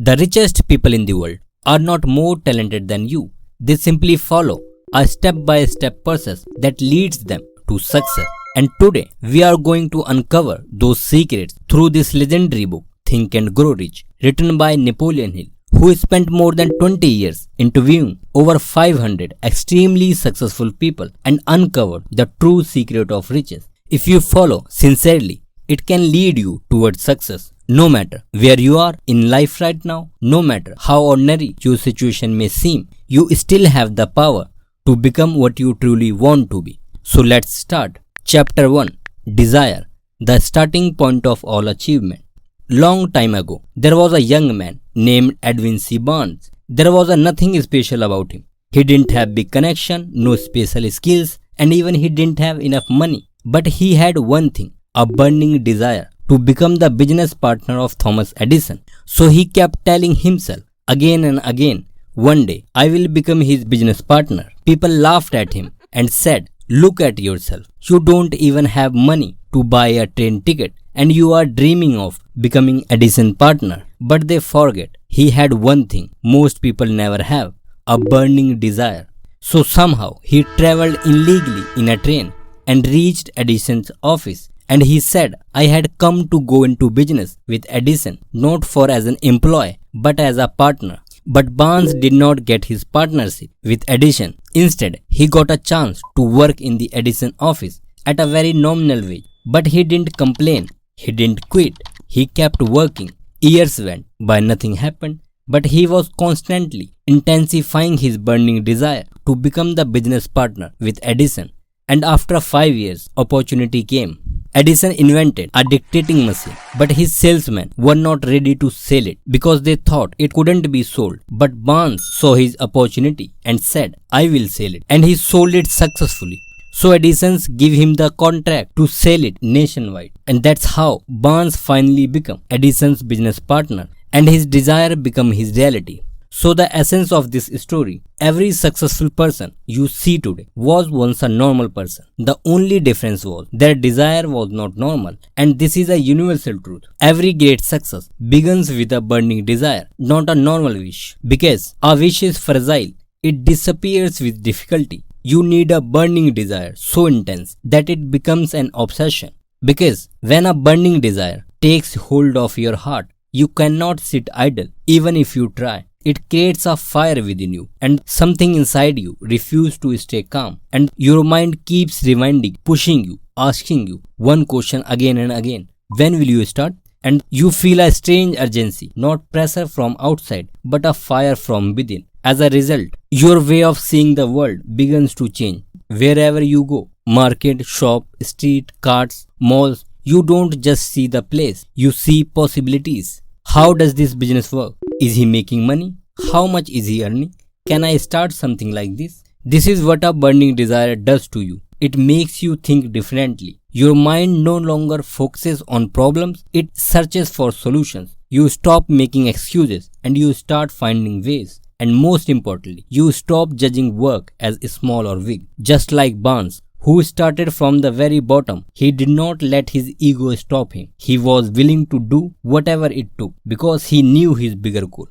The richest people in the world are not more talented than you. They simply follow a step-by-step process that leads them to success. And today, we are going to uncover those secrets through this legendary book, Think and Grow Rich, written by Nepoleon Hill, who spent more than 20 years interviewing over 500 extremely successful people and uncovered the true secret of riches. If you follow sincerely, it can lead you towards success. No matter where you are in life right now, no matter how ordinary your situation may seem, you still have the power to become what you truly want to be. So let's start. Chapter 1. Desire, the starting point of all achievement. Long time ago, there was a young man named Edwin C. Barnes. There was nothing special about him. He didn't have big connection, no special skills, and even he didn't have enough money. But he had one thing, a burning desire to become the business partner of Thomas Edison. So he kept telling himself again and again, one day I will become his business partner. People laughed at him and said, look at yourself. You don't even have money to buy a train ticket and you are dreaming of becoming Edison partner. But they forget he had one thing most people never have, a burning desire. So somehow he traveled illegally in a train and reached Edison's office. And he said, I had come to go into business with Edison, not for as an employee, but as a partner. But Barnes did not get his partnership with Edison. Instead, he got a chance to work in the Edison office at a very nominal wage. But he didn't complain. He didn't quit. He kept working. Years went by, nothing happened. But he was constantly intensifying his burning desire to become the business partner with Edison. And after 5 years, opportunity came. Edison invented a dictating machine, but his salesmen were not ready to sell it because they thought it couldn't be sold. But Barnes saw his opportunity and said, I will sell it. And he sold it successfully. So Edison gave him the contract to sell it nationwide. And that's how Barnes finally became Edison's business partner and his desire became his reality. So the essence of this story, every successful person you see today was once a normal person. The only difference was their desire was not normal, and this is a universal truth. Every great success begins with a burning desire, not a normal wish. Because a wish is fragile, it disappears with difficulty. You need a burning desire so intense that it becomes an obsession. Because when a burning desire takes hold of your heart, you cannot sit idle even if you try. It creates a fire within you and something inside you refuses to stay calm, and your mind keeps reminding, pushing you, asking you one question again and again. When will you start? And you feel a strange urgency, not pressure from outside, but a fire from within. As a result, your way of seeing the world begins to change. Wherever you go, market, shop, street, carts, malls, you don't just see the place, you see possibilities. How does this business work? Is he making money? How much is he earning? Can I start something like this? This is what a burning desire does to you. It makes you think differently. Your mind no longer focuses on problems, it searches for solutions. You stop making excuses and you start finding ways. And most importantly, you stop judging work as small or big. Just like Barnes, who started from the very bottom, he did not let his ego stop him. He was willing to do whatever it took because he knew his bigger goal.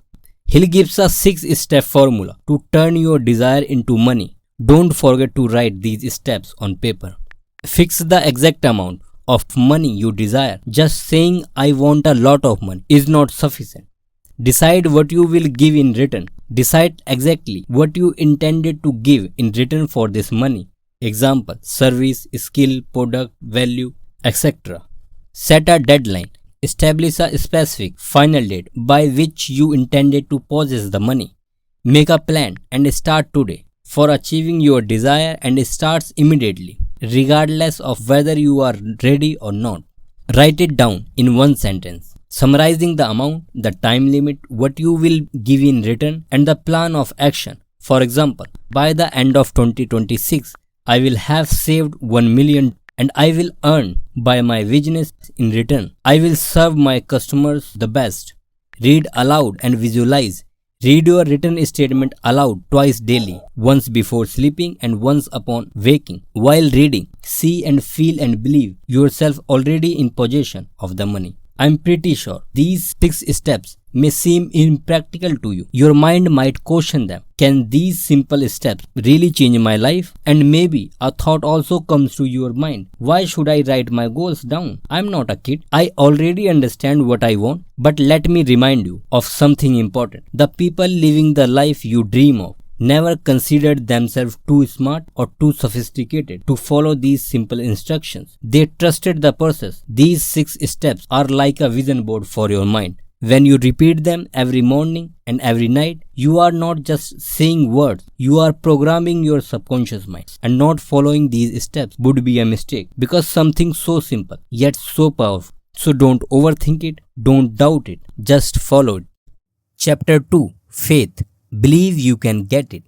Hill gives a 6-step formula to turn your desire into money. Don't forget to write these steps on paper. Fix the exact amount of money you desire. Just saying I want a lot of money is not sufficient. Decide what you will give in return. Decide exactly what you intended to give in return for this money. Example, service, skill, product, value, etc. Set a deadline. Establish a specific final date by which you intended to possess the money. Make a plan and start today for achieving your desire and starts immediately, regardless of whether you are ready or not. Write it down in one sentence, summarizing the amount, the time limit, what you will give in return, and the plan of action. For example, by the end of 2026, I will have saved 1 million and I will earn by my business in return. I will serve my customers the best. Read aloud and visualize. Read your written statement aloud twice daily, once before sleeping and once upon waking. While reading, see and feel and believe yourself already in possession of the money. I'm pretty sure these 6 steps may seem impractical to you. Your mind might question them. Can these simple steps really change my life? And maybe a thought also comes to your mind. Why should I write my goals down? I'm not a kid. I already understand what I want. But let me remind you of something important. The people living the life you dream of never considered themselves too smart or too sophisticated to follow these simple instructions. They trusted the process. These 6 steps are like a vision board for your mind. When you repeat them every morning and every night, you are not just saying words, you are programming your subconscious mind. And not following these steps would be a mistake because something so simple yet so powerful. So don't overthink it, don't doubt it, just follow it. Chapter 2, Faith. Believe you can get it.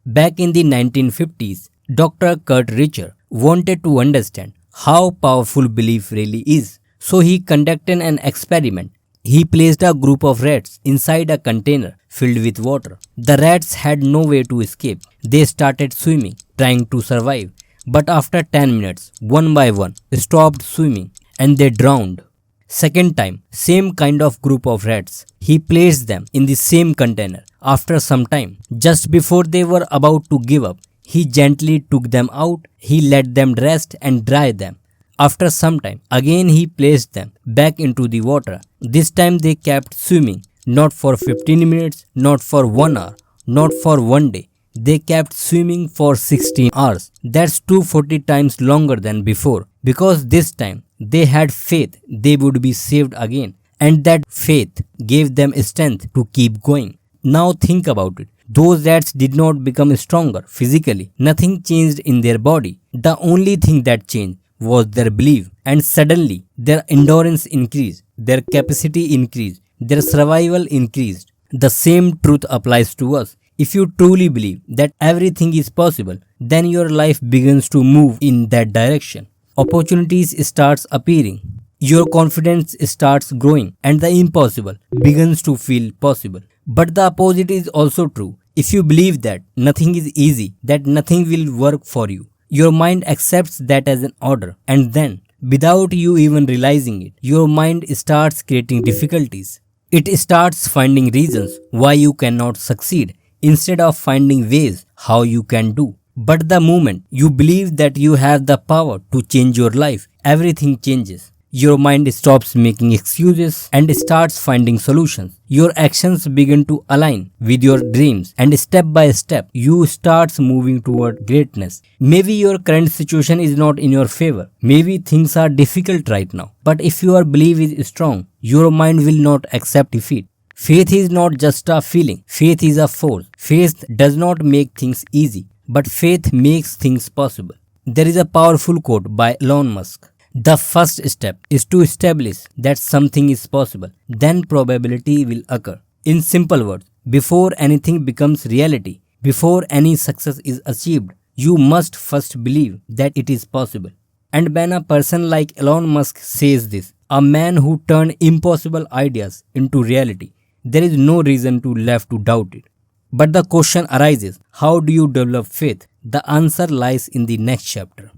Back in the 1950s, Dr. Kurt Richer wanted to understand how powerful belief really is. So he conducted an experiment. He placed a group of rats inside a container filled with water. The rats had no way to escape. They started swimming, trying to survive. But after 10 minutes, one by one, stopped swimming and they drowned. Second time, same kind of group of rats. He placed them in the same container. After some time, just before they were about to give up, he gently took them out. He let them rest and dry them. After some time, again he placed them back into the water. This time they kept swimming, not for 15 minutes, not for 1 hour, not for 1 day. They kept swimming for 16 hours. That's 240 times longer than before. Because this time they had faith they would be saved again. And that faith gave them strength to keep going. Now think about it. Those rats did not become stronger physically. Nothing changed in their body. The only thing that changed was their belief. And suddenly their endurance increased. Their capacity increased. Their survival increased. The same truth applies to us. If you truly believe that everything is possible, then your life begins to move in that direction. Opportunities starts appearing. Your confidence starts growing and the impossible begins to feel possible. But the opposite is also true. If you believe that nothing is easy, that nothing will work for you, your mind accepts that as an order. And then, without you even realizing it, your mind starts creating difficulties. It starts finding reasons why you cannot succeed instead of finding ways how you can do. But the moment you believe that you have the power to change your life, everything changes. Your mind stops making excuses and starts finding solutions. Your actions begin to align with your dreams and step by step you start moving toward greatness. Maybe your current situation is not in your favor. Maybe things are difficult right now. But if your belief is strong, your mind will not accept defeat. Faith is not just a feeling. Faith is a force. Faith does not make things easy, but faith makes things possible. There is a powerful quote by Elon Musk. The first step is to establish that something is possible. Then probability will occur. In simple words, before anything becomes reality, before any success is achieved, you must first believe that it is possible. And when a person like Elon Musk says this, a man who turned impossible ideas into reality, there is no reason to left to doubt it. But the question arises, how do you develop faith? The answer lies in the next chapter.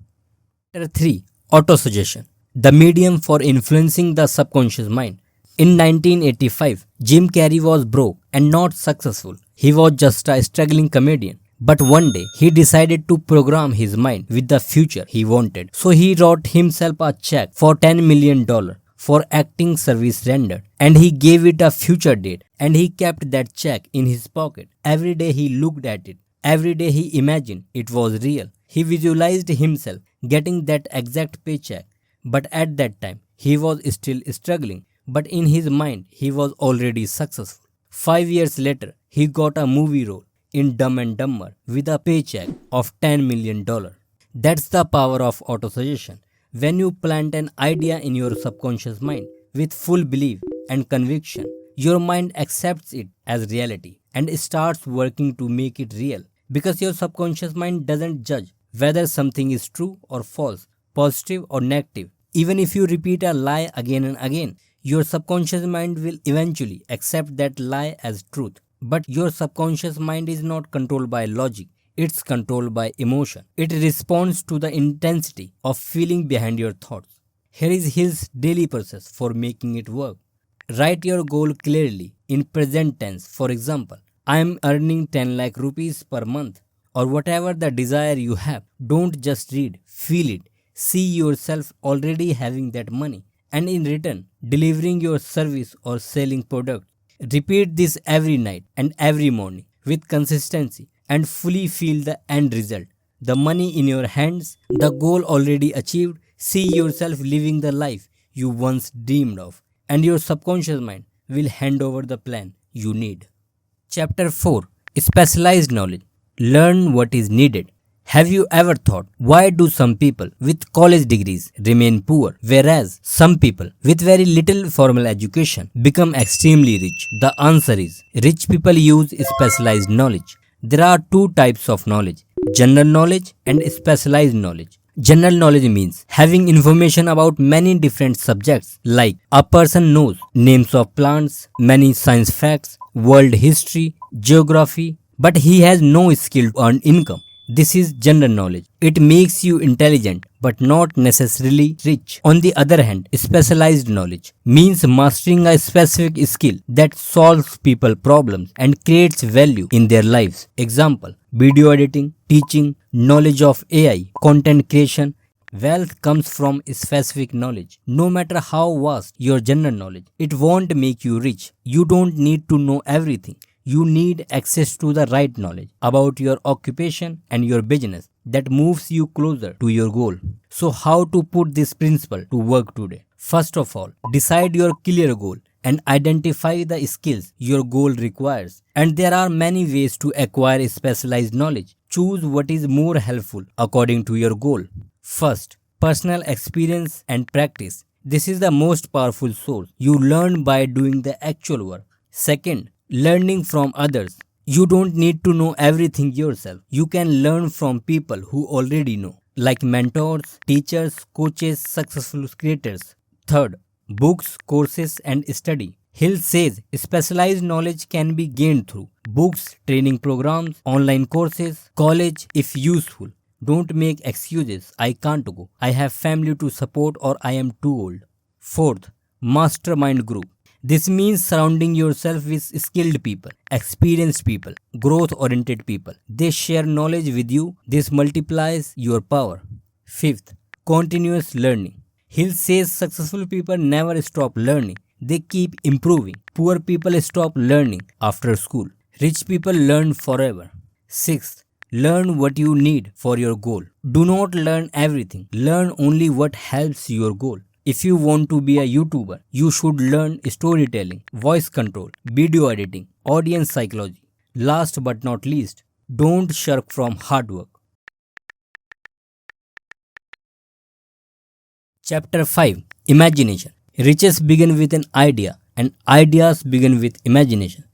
Chapter 3. Autosuggestion, the medium for influencing the subconscious mind. In 1985, Jim Carrey was broke and not successful. He was just a struggling comedian. But one day, he decided to program his mind with the future he wanted. So he wrote himself a check for $10 million for acting service rendered. And he gave it a future date. And he kept that check in his pocket. Every day he looked at it. Every day he imagined it was real. He visualized himself getting that exact paycheck. But at that time, he was still struggling. But in his mind, he was already successful. 5 years later, he got a movie role in Dumb and Dumber with a paycheck of $10 million. That's the power of autosuggestion. When you plant an idea in your subconscious mind with full belief and conviction, your mind accepts it as reality and starts working to make it real. Because your subconscious mind doesn't judge whether something is true or false, positive or negative. Even if you repeat a lie again and again, your subconscious mind will eventually accept that lie as truth. But your subconscious mind is not controlled by logic, it's controlled by emotion. It responds to the intensity of feeling behind your thoughts. Here is his daily process for making it work. Write your goal clearly in present tense. For example, I am earning 10 lakh rupees per month, or whatever the desire you have. Don't just read, feel it. See yourself already having that money and in return delivering your service or selling product. Repeat this every night and every morning with consistency and fully feel the end result. The money in your hands, the goal already achieved. See yourself living the life you once dreamed of, and your subconscious mind will hand over the plan you need. Chapter 4, Specialized Knowledge. Learn what is needed. Have you ever thought, why do some people with college degrees remain poor, whereas some people with very little formal education become extremely rich? The answer is, rich people use specialized knowledge. There are two types of knowledge: general knowledge and specialized knowledge. General knowledge means having information about many different subjects, like a person knows names of plants, many science facts, world history, geography, but he has no skill to earn income. This is general knowledge. It makes you intelligent but not necessarily rich. On the other hand, specialized knowledge means mastering a specific skill that solves people problems and creates value in their lives. Example: video editing, teaching, knowledge of AI, content creation. Wealth comes from specific knowledge. No matter how vast your general knowledge, it won't make you rich. You don't need to know everything. You need access to the right knowledge about your occupation and your business that moves you closer to your goal. So how to put this principle to work today? First of all, decide your clear goal and identify the skills your goal requires. And there are many ways to acquire specialized knowledge. Choose what is more helpful according to your goal. First, personal experience and practice. This is the most powerful source. You learn by doing the actual work. Second, learning from others. You don't need to know everything yourself. You can learn from people who already know, like mentors, teachers, coaches, successful creators. Third, books, courses, and study. Hill says specialized knowledge can be gained through books, training programs, online courses, college if useful. Don't make excuses. I can't go. I have family to support, or I am too old. Fourth, mastermind group. This means surrounding yourself with skilled people, experienced people, growth oriented people. They share knowledge with you. This multiplies your power. Fifth, continuous learning. Hill says successful people never stop learning. They keep improving. Poor people stop learning after school. Rich people learn forever. Sixth, learn what you need for your goal. Do not learn everything. Learn only what helps your goal. If you want to be a YouTuber, you should learn storytelling, voice control, video editing, audience psychology. Last but not least, don't shirk from hard work. Chapter 5, Imagination. Riches begin with an idea and ideas begin with imagination.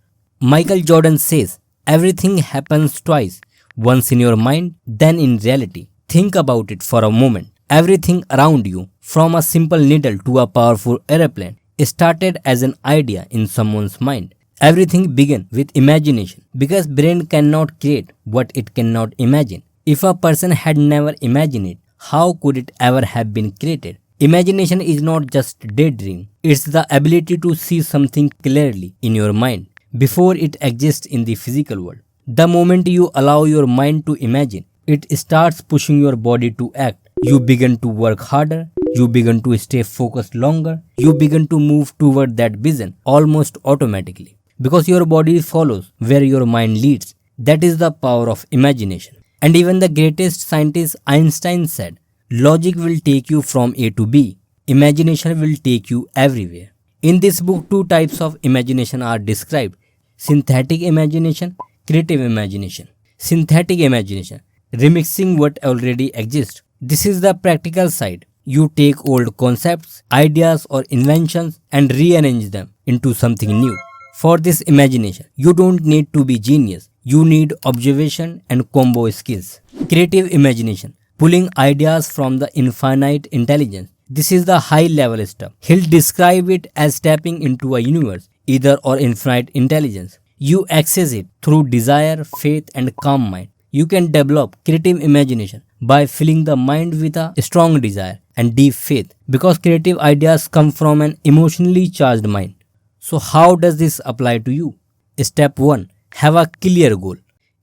Michael Jordan says, everything happens twice, once in your mind, then in reality. Think about it for a moment. Everything around you, from a simple needle to a powerful airplane, started as an idea in someone's mind. Everything began with imagination, because brain cannot create what it cannot imagine. If a person had never imagined it, how could it ever have been created? Imagination is not just daydream. It's the ability to see something clearly in your mind before it exists in the physical world. The moment you allow your mind to imagine, it starts pushing your body to act. You begin to work harder, you begin to stay focused longer, you begin to move toward that vision almost automatically. Because your body follows where your mind leads. That is the power of imagination. And even the greatest scientist Einstein said, logic will take you from A to B. Imagination will take you everywhere. In this book, two types of imagination are described: synthetic imagination, creative imagination. Synthetic imagination, remixing what already exists. This is the practical side. You take old concepts, ideas, or inventions and rearrange them into something new. For this imagination, you don't need to be genius. You need observation and combo skills. Creative imagination, pulling ideas from the infinite intelligence. This is the high level stuff. He'll describe it as tapping into a universe, either or infinite intelligence. You access it through desire, faith, and calm mind. You can develop creative imagination by filling the mind with a strong desire and deep faith because creative ideas come from an emotionally charged mind. So, how does this apply to you? Step 1, have a clear goal.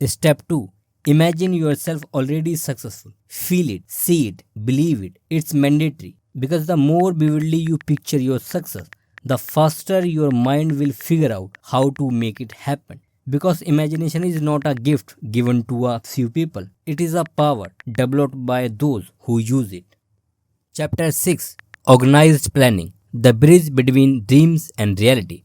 Step 2, imagine yourself already successful. Feel it, see it, believe it. It's mandatory because the more vividly you picture your success, the faster your mind will figure out how to make it happen. Because imagination is not a gift given to a few people, it is a power developed by those who use it. Chapter 6, Organized Planning, the bridge between dreams and reality.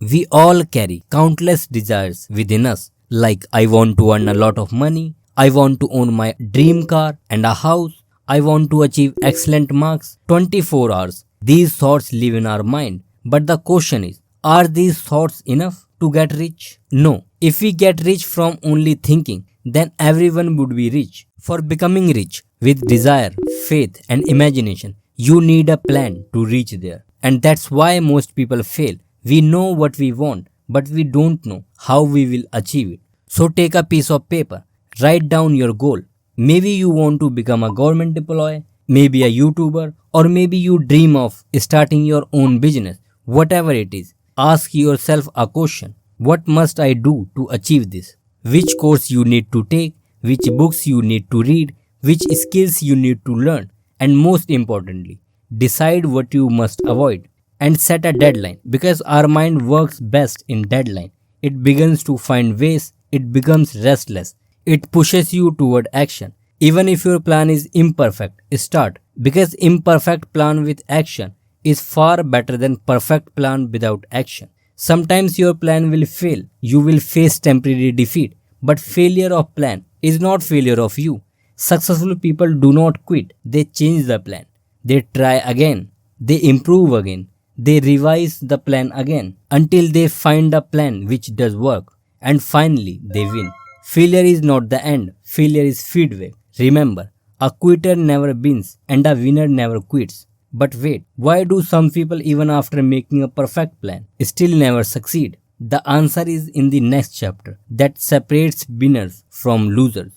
We all carry countless desires within us, like I want to earn a lot of money, I want to own my dream car and a house, I want to achieve excellent marks 24 hours. These thoughts live in our mind. But the question is, are these thoughts enough to get rich? No. If we get rich from only thinking, then everyone would be rich. For becoming rich with desire, faith, and imagination, you need a plan to reach there. And that's why most people fail. We know what we want, but we don't know how we will achieve it. So take a piece of paper, write down your goal. Maybe you want to become a government employee, maybe a YouTuber, or maybe you dream of starting your own business. Whatever it is, ask yourself a question. What must I do to achieve this? Which course you need to take, which books you need to read, which skills you need to learn, and most importantly, decide what you must avoid and set a deadline because our mind works best in deadline. It begins to find ways, it becomes restless, it pushes you toward action. Even if your plan is imperfect, start because imperfect plan with action is far better than perfect plan without action. Sometimes your plan will fail, you will face temporary defeat, but failure of plan is not failure of you. Successful people do not quit, they change the plan. They try again, they improve again, they revise the plan again until they find a plan which does work and finally they win. Failure is not the end, failure is feedback. Remember, a quitter never wins and a winner never quits. But wait, why do some people even after making a perfect plan still never succeed? The answer is in the next chapter that separates winners from losers.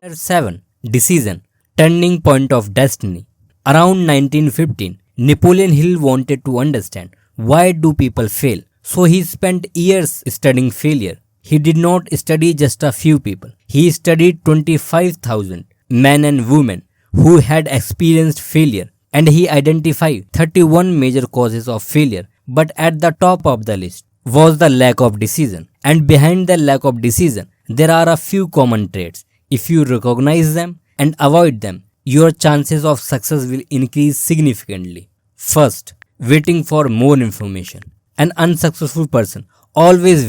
Chapter 7, Decision, Turning Point of Destiny. Around 1915, Napoleon Hill wanted to understand why do people fail. So he spent years studying failure. He did not study just a few people. He studied 25,000 men and women who had experienced failure and he identified 31 major causes of failure. But at the top of the list was the lack of decision. And behind the lack of decision, there are a few common traits. If you recognize them and avoid them, your chances of success will increase significantly. First, waiting for more information. An unsuccessful person always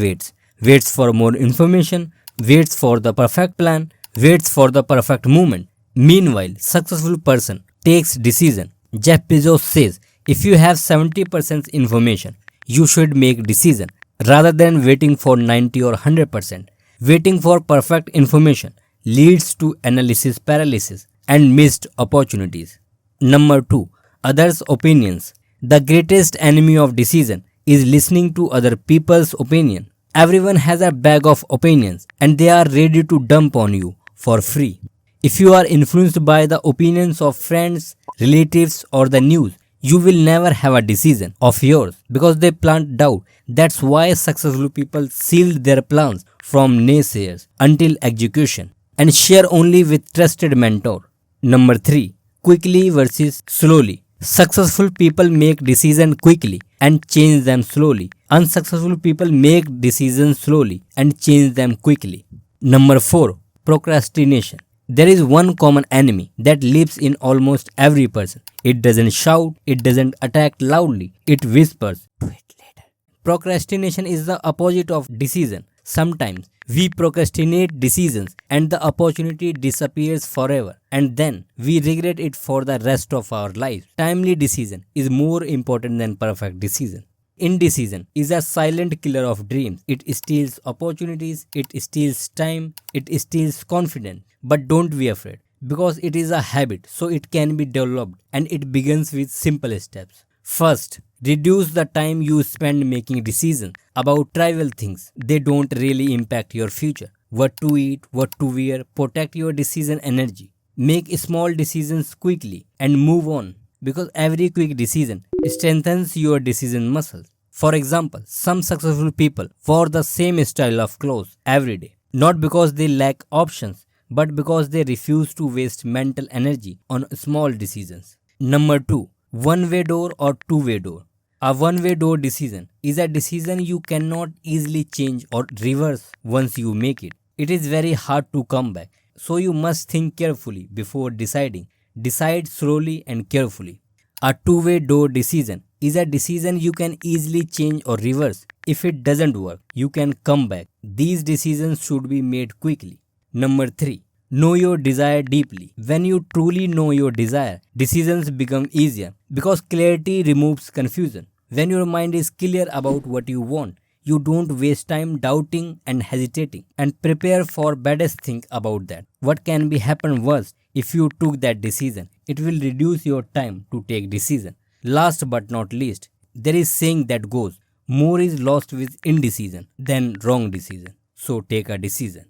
waits for more information, waits for the perfect plan, waits for the perfect moment. Meanwhile, successful person takes decision. Jeff Bezos says, if you have 70% information, you should make decision rather than waiting for 90 or 100%. Waiting for perfect information leads to analysis paralysis and missed opportunities. Number 2. Others' opinions. The greatest enemy of decision is listening to other people's opinion. Everyone has a bag of opinions and they are ready to dump on you for free. If you are influenced by the opinions of friends, relatives or the news, you will never have a decision of yours because they plant doubt. That's why successful people sealed their plans from naysayers until execution and share only with trusted mentor. Number 3. Quickly versus slowly. Successful people make decisions quickly and change them slowly. Unsuccessful people make decisions slowly and change them quickly. Number 4. Procrastination. There is one common enemy that lives in almost every person. It doesn't shout, it doesn't attack loudly, it whispers. Do it later. Procrastination is the opposite of decision. Sometimes we procrastinate decisions and the opportunity disappears forever and then we regret it for the rest of our lives. Timely decision is more important than perfect decision. Indecision is a silent killer of dreams. It steals opportunities, it steals time, it steals confidence. But don't be afraid because it is a habit, so it can be developed and it begins with simple steps. First, reduce the time you spend making decisions about trivial things. They don't really impact your future. what to eat, what to wear, protect your decision energy. Make small decisions quickly and move on because every quick decision strengthens your decision muscles. For example, some successful people wore the same style of clothes every day, not because they lack options, but because they refuse to waste mental energy on small decisions. Number 2, one way door or two way door. A one way door decision is a decision you cannot easily change or reverse once you make it. It is very hard to come back, so you must think carefully before deciding. Decide slowly and carefully. A two way door decision is a decision you can easily change or reverse. If it doesn't work, you can come back. These decisions should be made quickly. Number 3. Know your desire deeply. When you truly know your desire, decisions become easier because clarity removes confusion. When your mind is clear about what you want, you don't waste time doubting and hesitating and prepare for baddest thing about that. What can be happen worse if you took that decision? It will reduce your time to take decision. Last but not least, there is saying that goes, more is lost with indecision than wrong decision. So take a decision.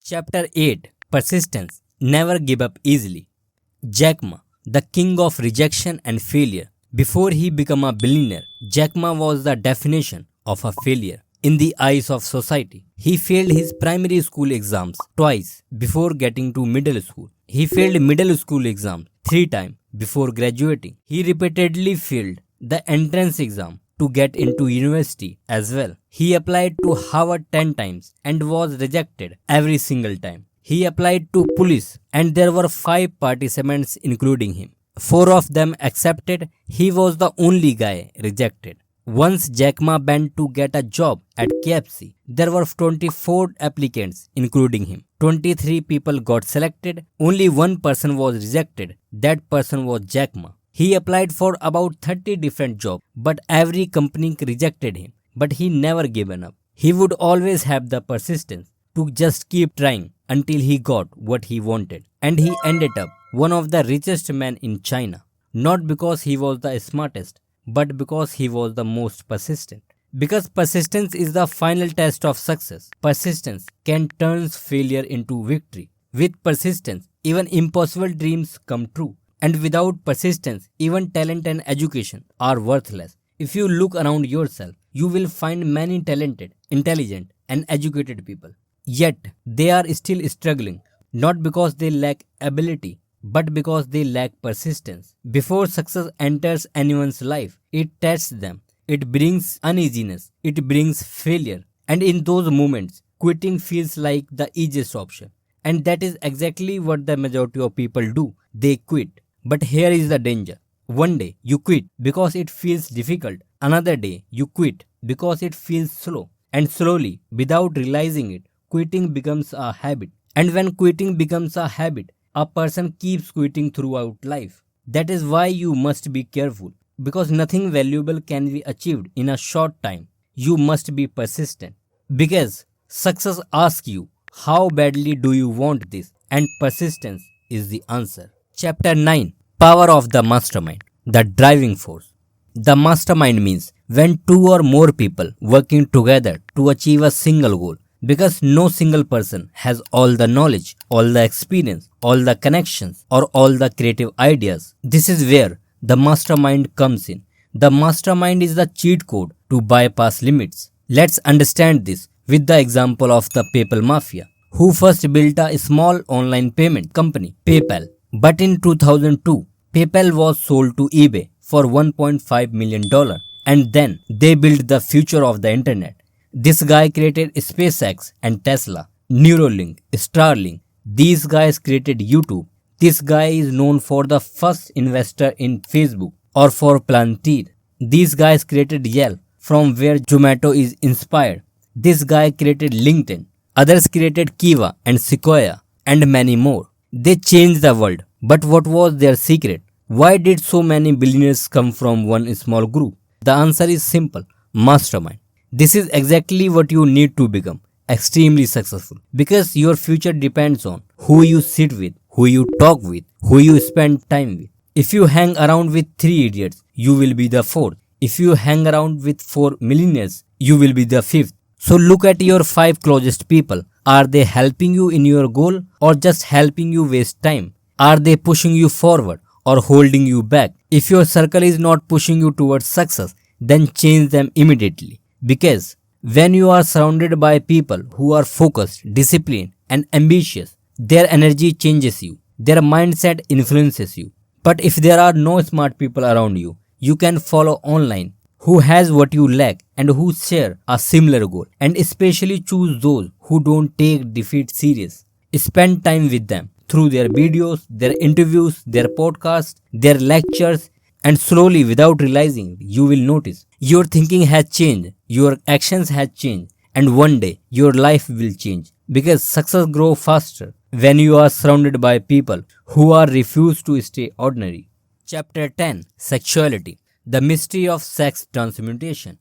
Chapter 8, Persistence. Never give up easily. Jack Ma, the king of rejection and failure. Before he became a billionaire, Jack Ma was the definition of a failure in the eyes of society. He failed his primary school exams twice before getting to middle school. He failed middle school exams 3 times before graduating. He repeatedly failed the entrance exam to get into university as well. He applied to Harvard 10 times and was rejected every single time. He applied to police and there were 5 participants including him. 4 of them accepted. He was the only guy rejected. Once Jack Ma went to get a job at KFC, there were 24 applicants including him. 23 people got selected. Only one person was rejected. That person was Jack Ma. He applied for about 30 different jobs, but every company rejected him. But he never given up. He would always have the persistence to just keep trying until he got what he wanted. And he ended up one of the richest men in China. Not because he was the smartest, but because he was the most persistent. Because persistence is the final test of success. Persistence can turn failure into victory. With persistence, even impossible dreams come true. And without persistence, even talent and education are worthless. If you look around yourself, you will find many talented, intelligent, and educated people. Yet, they are still struggling, not because they lack ability, but because they lack persistence. Before success enters anyone's life, it tests them. It brings uneasiness. It brings failure. And in those moments, quitting feels like the easiest option. And that is exactly what the majority of people do. They quit. But here is the danger. One day you quit because it feels difficult. Another day you quit because it feels slow. And slowly, without realizing it, quitting becomes a habit. And when quitting becomes a habit, a person keeps quitting throughout life. That is why you must be careful. Because nothing valuable can be achieved in a short time. You must be persistent. Because success asks you, how badly do you want this? And persistence is the answer. Chapter 9, Power of the Mastermind, the driving force. The mastermind means when 2 or more people working together to achieve a single goal. Because no single person has all the knowledge, all the experience, all the connections, or all the creative ideas. This is where the mastermind comes in. The mastermind is the cheat code to bypass limits. Let's understand this with the example of the PayPal Mafia, who first built a small online payment company, PayPal. But in 2002, PayPal was sold to eBay for $1.5 million and then they built the future of the internet. This guy created SpaceX and Tesla, Neuralink, Starlink. These guys created YouTube. This guy is known for the first investor in Facebook or for Palantir. These guys created Yelp, from where Zomato is inspired. This guy created LinkedIn. Others created Kiva and Sequoia and many more. They changed the world. But what was their secret? Why did so many billionaires come from one small group? The answer is simple: mastermind. This is exactly what you need to become extremely successful. Because your future depends on who you sit with, who you talk with, who you spend time with. If you hang around with 3 idiots, you will be the 4th. If you hang around with 4 millionaires, you will be the 5th. So look at your 5 closest people. Are they helping you in your goal or just helping you waste time? Are they pushing you forward or holding you back? If your circle is not pushing you towards success, then change them immediately. Because when you are surrounded by people who are focused, disciplined, and ambitious, their energy changes you, their mindset influences you. But if there are no smart people around you, you can follow online who has what you lack and who share a similar goal, and especially choose those who don't take defeat serious. Spend time with them through their videos, their interviews, their podcasts, their lectures, and slowly, without realizing, you will notice your thinking has changed, your actions have changed, and one day your life will change. Because success grows faster when you are surrounded by people who are refused to stay ordinary. Chapter 10: Sexuality, the mystery of sex transmutation.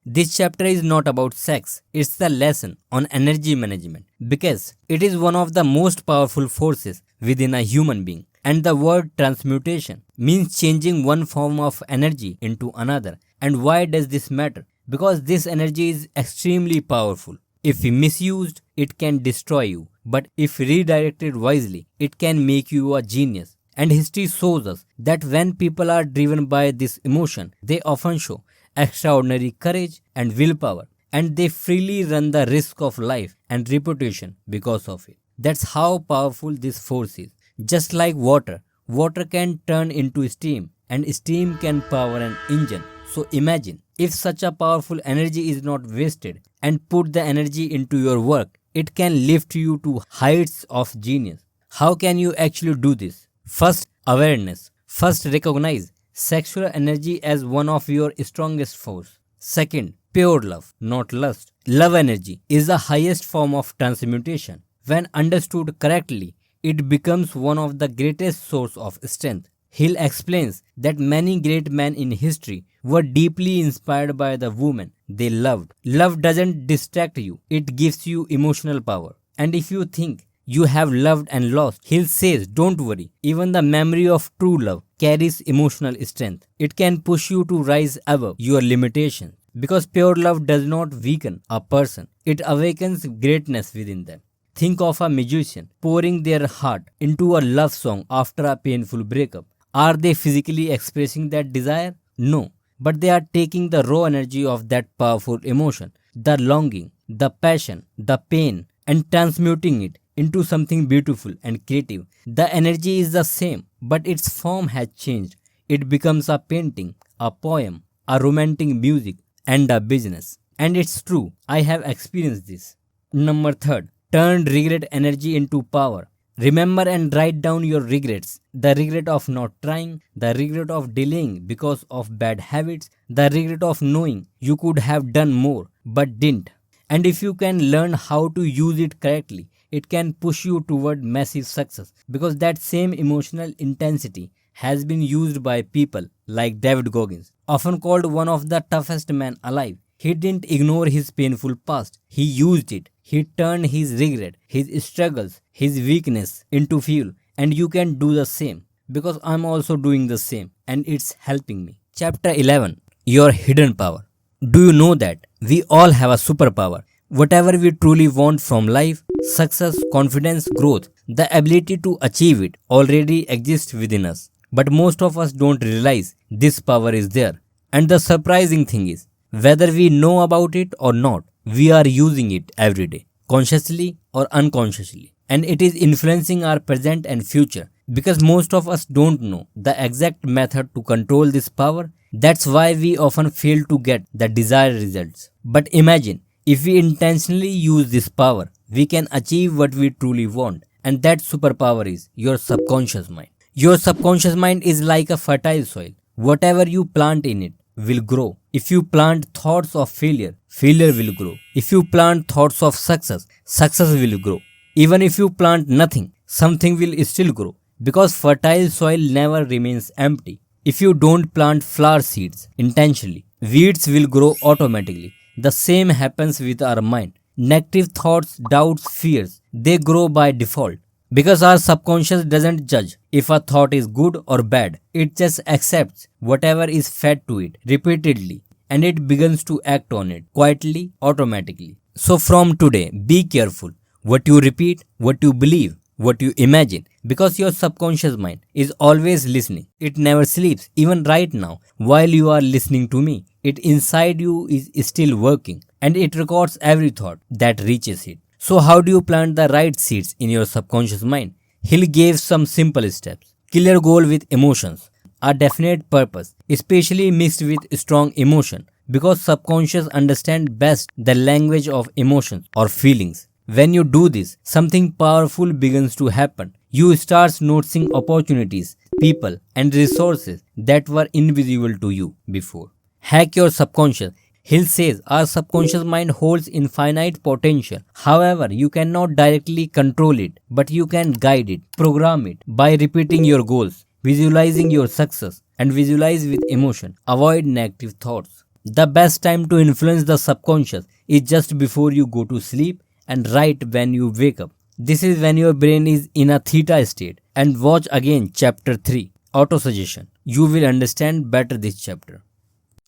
This chapter is not about sex, it's the lesson on energy management because it is one of the most powerful forces within a human being. And the word transmutation means changing one form of energy into another. And why does this matter? Because this energy is extremely powerful. If misused, it can destroy you, but if redirected wisely, it can make you a genius. And history shows us that when people are driven by this emotion, they often show extraordinary courage and willpower, and they freely run the risk of life and reputation because of it. That's how powerful this force is. Just like water, water can turn into steam, and steam can power an engine. So imagine if such a powerful energy is not wasted and put the energy into your work, it can lift you to heights of genius. How can you actually do this? First, awareness. First, recognize sexual energy as one of your strongest force. Second, pure love, not lust. Love energy is the highest form of transmutation. When understood correctly, it becomes one of the greatest source of strength. Hill explains that many great men in history were deeply inspired by the women they loved. Love doesn't distract you, it gives you emotional power. And if you think you have loved and lost, Hill says, don't worry. Even the memory of true love carries emotional strength. It can push you to rise above your limitations. Because pure love does not weaken a person, it awakens greatness within them. Think of a musician pouring their heart into a love song after a painful breakup. Are they physically expressing that desire? No. But they are taking the raw energy of that powerful emotion, the longing, the passion, the pain, and transmuting it into something beautiful and creative. The energy is the same, but its form has changed. It becomes a painting, a poem, a romantic music, and a business. And it's true, I have experienced this. Number third, turn regret energy into power. Remember and write down your regrets. The regret of not trying, the regret of delaying because of bad habits, the regret of knowing you could have done more but didn't. And if you can learn how to use it correctly, it can push you toward massive success because that same emotional intensity has been used by people like David Goggins, often called one of the toughest men alive. He didn't ignore his painful past. He used it. He turned his regret, his struggles, his weakness into fuel. And you can do the same because I'm also doing the same and it's helping me. Chapter 11: Your Hidden Power. Do you know that we all have a superpower? Whatever we truly want from life, success, confidence, growth, the ability to achieve it already exists within us. But most of us don't realize this power is there. And the surprising thing is, whether we know about it or not, we are using it every day, consciously or unconsciously. And it is influencing our present and future. Because most of us don't know the exact method to control this power, that's why we often fail to get the desired results. But imagine, if we intentionally use this power, we can achieve what we truly want. And that superpower is your subconscious mind. Your subconscious mind is like a fertile soil. Whatever you plant in it will grow. If you plant thoughts of failure, failure will grow. If you plant thoughts of success, success will grow. Even if you plant nothing, something will still grow. Because fertile soil never remains empty. If you don't plant flower seeds intentionally, weeds will grow automatically. The same happens with our mind. Negative thoughts, doubts, fears, they grow by default. Because our subconscious doesn't judge if a thought is good or bad. It just accepts whatever is fed to it repeatedly and it begins to act on it quietly, automatically. So from today, be careful. what you repeat, what you believe, what you imagine, because your subconscious mind is always listening. It never sleeps. Even right now, while you are listening to me, it inside you is still working and it records every thought that reaches it. So, how do you plant the right seeds in your subconscious mind? Hill gave some simple steps. Clear goal with emotions, a definite purpose, especially mixed with strong emotion, because subconscious understand best the language of emotions or feelings. When you do this, something powerful begins to happen. You start noticing opportunities, people, and resources that were invisible to you before. Hack your subconscious. Hill says our subconscious mind holds infinite potential. However, you cannot directly control it, but you can guide it, program it by repeating your goals, visualizing your success, and visualize with emotion. Avoid negative thoughts. The best time to influence the subconscious is just before you go to sleep and right when you wake up. This is when your brain is in a theta state. And watch again chapter 3, Autosuggestion. You will understand better this chapter.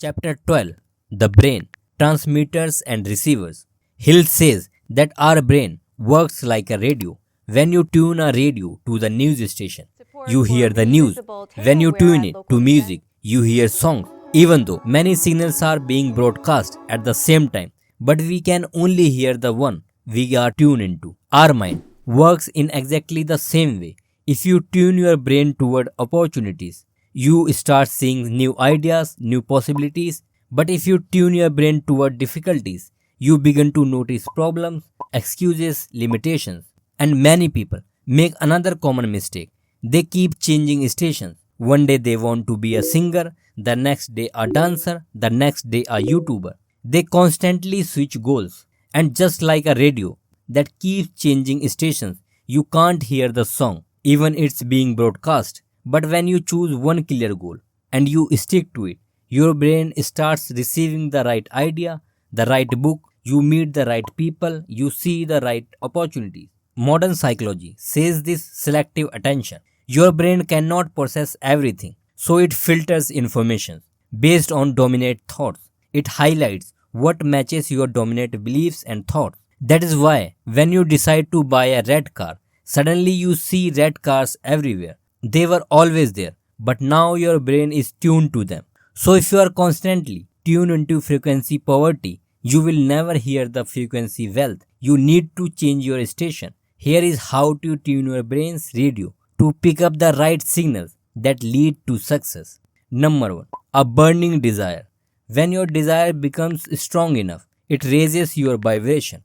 Chapter 12, The Brain, Transmitters and Receivers. Hill says that our brain works like a radio. When you tune a radio to the news station, you hear the news. When you tune it to music, you hear songs. Even though many signals are being broadcast at the same time, but we can only hear the one we are tuned into. Our mind works in exactly the same way. If you tune your brain toward opportunities, you start seeing new ideas, new possibilities. But if you tune your brain toward difficulties, you begin to notice problems, excuses, limitations. And many people make another common mistake. They keep changing stations. One day they want to be a singer, the next day a dancer, the next day a YouTuber. They constantly switch goals. And just like a radio that keeps changing stations, you can't hear the song, even it's being broadcast. But when you choose one clear goal and you stick to it, your brain starts receiving the right idea, the right book, you meet the right people, you see the right opportunities. Modern psychology says this selective attention. Your brain cannot process everything, so it filters information based on dominant thoughts. It highlights what matches your dominant beliefs and thoughts. That is why when you decide to buy a red car, suddenly you see red cars everywhere. They were always there, but now your brain is tuned to them. So if you are constantly tuned into frequency poverty, you will never hear the frequency wealth. You need to change your station. Here is how to tune your brain's radio to pick up the right signals that lead to success. Number 1. A burning desire. When your desire becomes strong enough, it raises your vibration.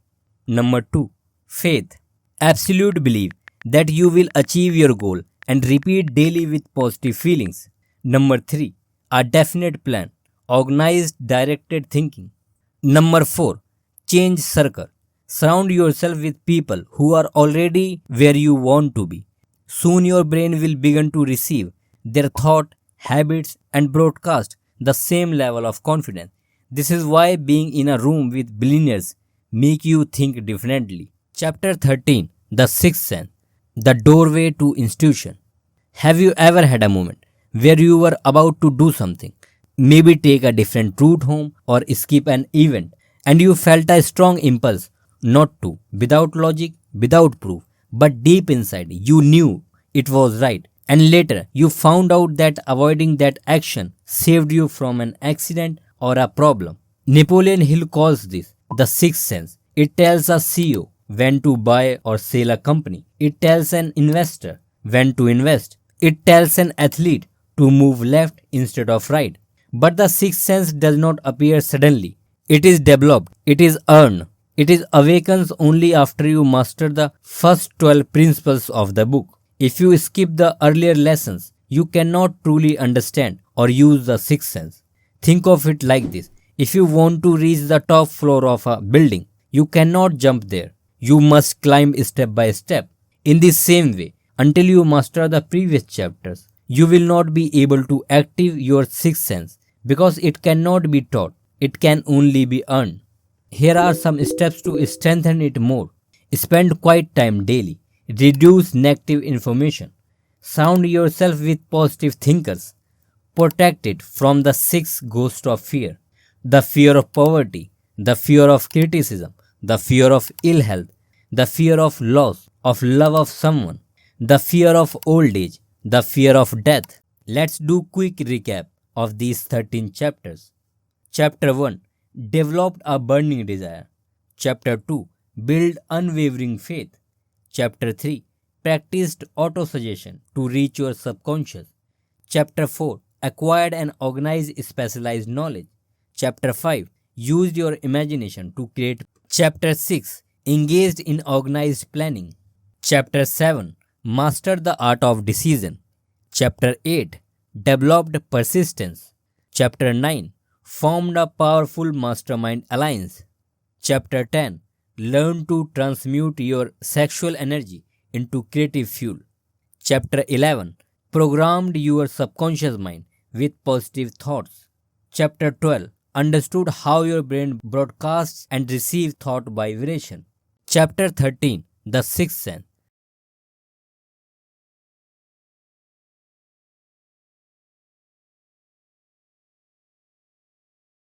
Number 2. Faith. Absolute belief that you will achieve your goal and repeat daily with positive feelings. Number 3. A definite plan. Organized, directed thinking. Number 4. Change circle. Surround yourself with people who are already where you want to be. Soon your brain will begin to receive their thought, habits, and broadcast the same level of confidence. This is why being in a room with billionaires make you think differently. Chapter 13, The Sixth Sense, The Doorway to Institution. Have you ever had a moment where you were about to do something, maybe take a different route home or skip an event, and you felt a strong impulse not to, without logic, without proof, but deep inside you knew it was right, and later you found out that avoiding that action saved you from an accident or a problem? Napoleon Hill calls this the sixth sense. It tells a CEO when to buy or sell a company. It tells an investor when to invest. It tells an athlete to move left instead of right. But the sixth sense does not appear suddenly. It is developed. It is earned. It is awakens only after you master the first 12 principles of the book. If you skip the earlier lessons, you cannot truly understand or use the sixth sense. Think of it like this. If you want to reach the top floor of a building, you cannot jump there. You must climb step by step. In the same way, until you master the previous chapters, you will not be able to active your sixth sense because it cannot be taught. It can only be earned. Here are some steps to strengthen it more. Spend quiet time daily. Reduce negative information. Surround yourself with positive thinkers. Protect it from the six ghosts of fear. The fear of poverty, the fear of criticism, the fear of ill health, the fear of loss, of love of someone, the fear of old age, the fear of death. Let's do quick recap of these 13 chapters. Chapter 1, developed a burning desire. Chapter 2, build unwavering faith. Chapter 3, practiced autosuggestion to reach your subconscious. Chapter 4, acquired and organized specialized knowledge. Chapter 5, used your imagination to create. Chapter 6, engaged in organized planning. Chapter 7, mastered the art of decision. Chapter 8, developed persistence. Chapter 9, formed a powerful mastermind alliance. Chapter 10, learn to transmute your sexual energy into creative fuel. Chapter 11, programmed your subconscious mind with positive thoughts. Chapter 12, understood how your brain broadcasts and receives thought vibration. Chapter 13, the sixth sense,